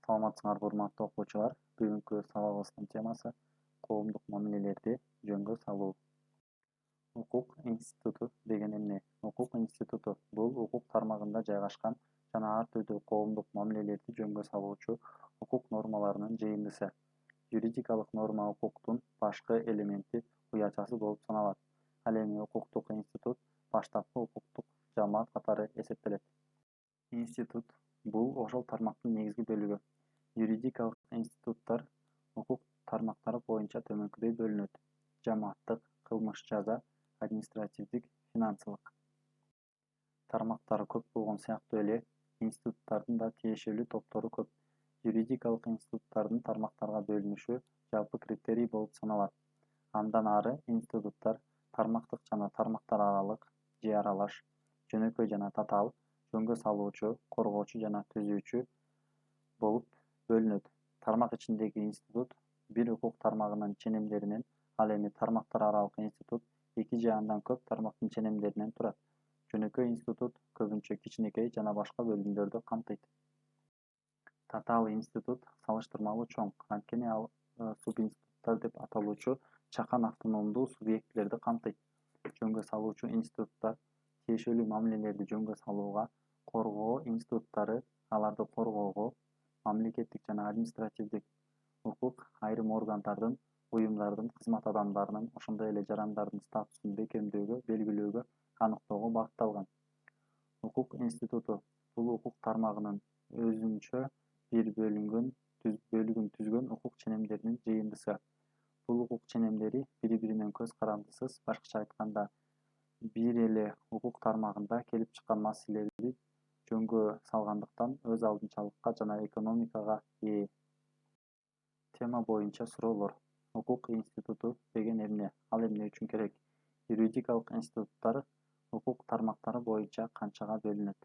Саламатсыңарбы урматтуу окуучулар. Бүгүнкү сабагыбыздын темасы коомдук мамилелерди жөнгө салуу. Укук институту деген эмне? Укук институту бул укук тармагында жайгашкан жана ар түрдүү коомдук мамилелерди жөнгө салуучу укук нормаларынын жыйындысы. Юридикалык норма укуктун башкы элементи, уячасы болуп саналат. Ал эми укуктук институт баштапкы укуктук жамаат катары эсептелет. Институт бул ошол тармактын негизги бөлүгү. Юридикалык институттар укук тармактары боюнча төмөнкүдөй бөлүнөт: жамааттык, кылмыш жаза, административдик, финансылык. Тармактары көп болгон сыяктуу эле институттардын да тиешелүү топтору көп. Юридикалык институттардын тармактарга бөлүнүшү жалпы критерий болуп саналат. Андан ары институттар тармактык жана тармактар аралык же аралаш, жөнөкөй жана татаал, жөнгө салуучу, коргоочу жана түзүүчү болуп бөлүнөт. Тармак ичиндеги институт бир укук тармагынын ченемдеринен, ал эми тармактар аралык институт эки же андан көп тармактын ченемдеринен турат. Жөнөкөй институт көбүнчө кичинекей жана башка бөлүмдөрдү камтыйт. Татаал институт салыштырмалуу чоң, анткени ал субинституттар деп аталуучу чакан автономдуу субъектилерди камтыйт. Жөнгө салуучу институттар тиешелүү мамилелерди жөнгө салууга, коргоо институттары аларды коргоого, мамлекеттик жана административдик укук айрым органдардын, уюмдардын, кызмат адамдарынын, ошондой эле жарандардын статусун бекемдөөгө, белгилөөгө, аныктоого багытталган. Укук институту бул укук тармагынын өзүнчө бир бөлүгүн түзгөн укук ченемдеринин жыйындысы. Бул укук ченемдери бири-биринен көз карандысыз, башкача айтканда, бир эле укук тармагында келип чыккан маселелерди жөнгө салгандыктан өз алдынчалыкка жана экономикага ээ. Тема боюнча суроолор. Укук институту деген эмне? Ал эмне үчүн керек? Юридикалык институттар укук тармактары боюнча канчага бөлүнөт?